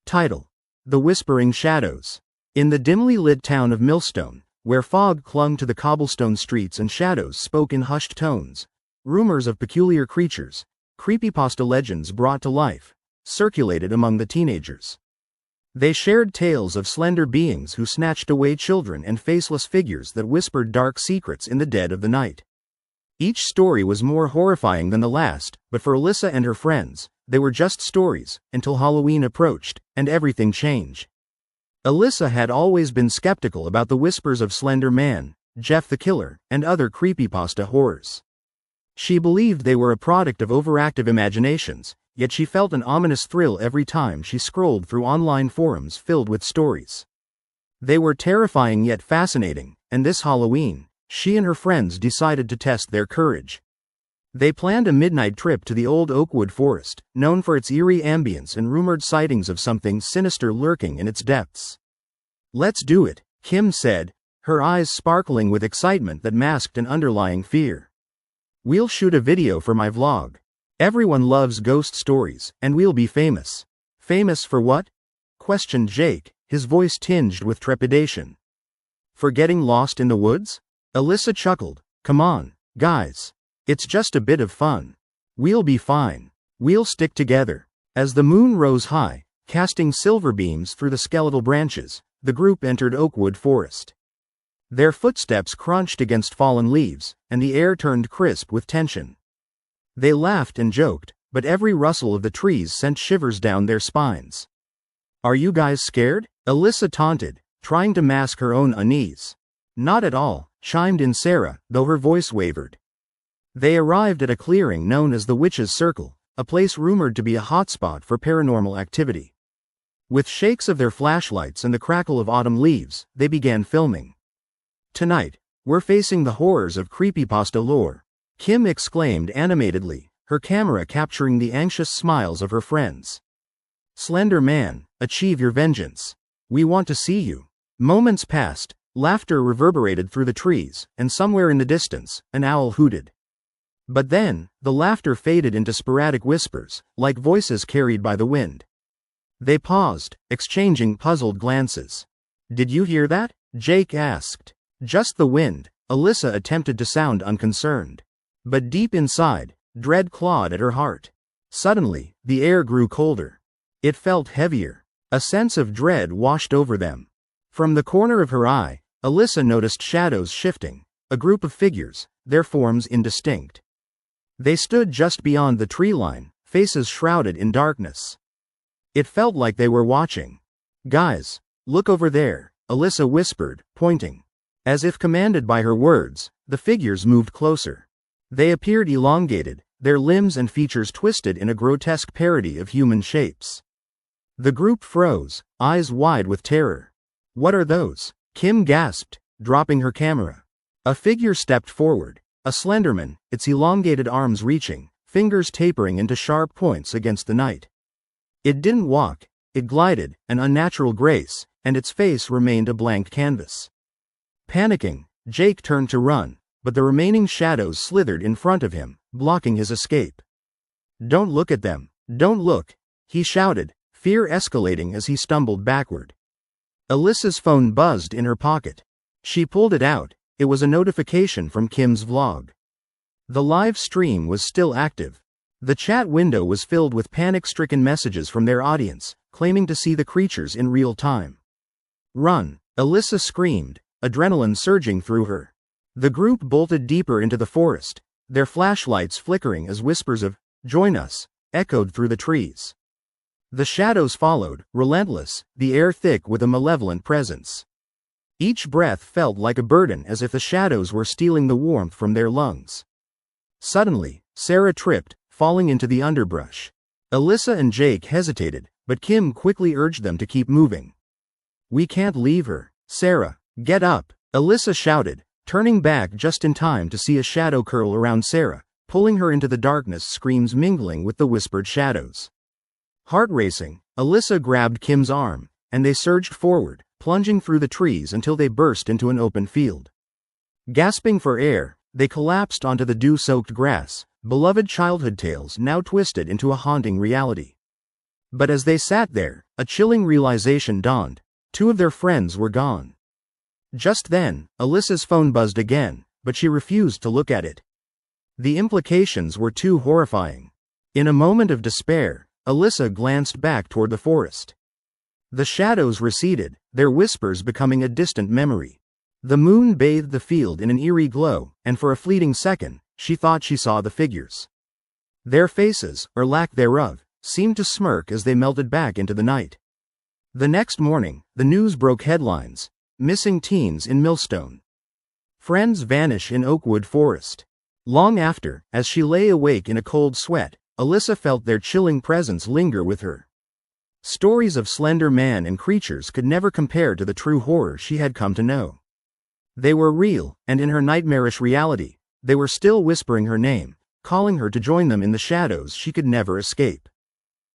Title: The Whispering Shadows. In the dimly lit town of Millstone, where fog clung to the cobblestone streets and shadows spoke in hushed tones, rumors of peculiar creatures, creepypasta legends brought to life, circulated among the teenagers. They shared tales of slender beings who snatched away children and faceless figures that whispered dark secrets in the dead of the night. Each story was more horrifying than the last, but for Alyssa and her friends, they were just stories, until Halloween approached, and everything changed. Alyssa had always been skeptical about the whispers of Slender Man, Jeff the Killer, and other creepypasta horrors. She believed they were a product of overactive imaginations, yet she felt an ominous thrill every time she scrolled through online forums filled with stories. They were terrifying yet fascinating, and this Halloween, she and her friends decided to test their courage. They planned a midnight trip to the old Oakwood Forest, known for its eerie ambience and rumored sightings of something sinister lurking in its depths. "Let's do it," Kim said, her eyes sparkling with excitement that masked an underlying fear. "We'll shoot a video for my vlog. Everyone loves ghost stories, and we'll be famous." "Famous for what?" questioned Jake, his voice tinged with trepidation. "For getting lost in the woods?" Alyssa chuckled. "Come on, guys. It's just a bit of fun. We'll be fine. We'll stick together." As the moon rose high, casting silver beams through the skeletal branches, the group entered Oakwood Forest. Their footsteps crunched against fallen leaves, and the air turned crisp with tension. They laughed and joked, but every rustle of the trees sent shivers down their spines. "Are you guys scared?" Alyssa taunted, trying to mask her own unease. "Not at all," chimed in Sarah, though her voice wavered. They arrived at a clearing known as the Witch's Circle, a place rumored to be a hotspot for paranormal activity. With shakes of their flashlights and the crackle of autumn leaves, they began filming. "Tonight, we're facing the horrors of creepypasta lore," Kim exclaimed animatedly, her camera capturing the anxious smiles of her friends. "Slender Man, achieve your vengeance. We want to see you." Moments passed, laughter reverberated through the trees, and somewhere in the distance, an owl hooted. But then, the laughter faded into sporadic whispers, like voices carried by the wind. They paused, exchanging puzzled glances. "Did you hear that?" Jake asked. "Just the wind," Alyssa attempted to sound unconcerned. But deep inside, dread clawed at her heart. Suddenly, the air grew colder. It felt heavier. A sense of dread washed over them. From the corner of her eye, Alyssa noticed shadows shifting, a group of figures, their forms indistinct. They stood just beyond the tree line, faces shrouded in darkness. It felt like they were watching. "Guys, look over there," Alyssa whispered, pointing. As if commanded by her words, the figures moved closer. They appeared elongated, their limbs and features twisted in a grotesque parody of human shapes. The group froze, eyes wide with terror. "What are those?" Kim gasped, dropping her camera. A figure stepped forward, a Slenderman, its elongated arms reaching, fingers tapering into sharp points against the night. It didn't walk, it glided, an unnatural grace, and its face remained a blank canvas. Panicking, Jake turned to run, but the remaining shadows slithered in front of him, blocking his escape. "Don't look at them, don't look," he shouted, fear escalating as he stumbled backward. Alyssa's phone buzzed in her pocket. She pulled it out. It was a notification from Kim's vlog. The live stream was still active. The chat window was filled with panic-stricken messages from their audience, claiming to see the creatures in real time. "Run," Alyssa screamed, adrenaline surging through her. The group bolted deeper into the forest, their flashlights flickering as whispers of, "Join us," echoed through the trees. The shadows followed, relentless, the air thick with a malevolent presence. Each breath felt like a burden, as if the shadows were stealing the warmth from their lungs. Suddenly, Sarah tripped, falling into the underbrush. Alyssa and Jake hesitated, but Kim quickly urged them to keep moving. "We can't leave her. Sarah, get up," Alyssa shouted, turning back just in time to see a shadow curl around Sarah, pulling her into the darkness, screams mingling with the whispered shadows. Heart racing, Alyssa grabbed Kim's arm, and they surged forward, plunging through the trees until they burst into an open field. Gasping for air, they collapsed onto the dew-soaked grass, beloved childhood tales now twisted into a haunting reality. But as they sat there, a chilling realization dawned. 2 of their friends were gone. Just then, Alyssa's phone buzzed again, but she refused to look at it. The implications were too horrifying. In a moment of despair, Alyssa glanced back toward the forest. The shadows receded, their whispers becoming a distant memory. The moon bathed the field in an eerie glow, and for a fleeting second, she thought she saw the figures. Their faces, or lack thereof, seemed to smirk as they melted back into the night. The next morning, the news broke headlines: missing teens in Millstone. Friends vanish in Oakwood Forest. Long after, as she lay awake in a cold sweat, Alyssa felt their chilling presence linger with her. Stories of slender man and creatures could never compare to the true horror she had come to know. They were real, and in her nightmarish reality, they were still whispering her name, calling her to join them in the shadows she could never escape.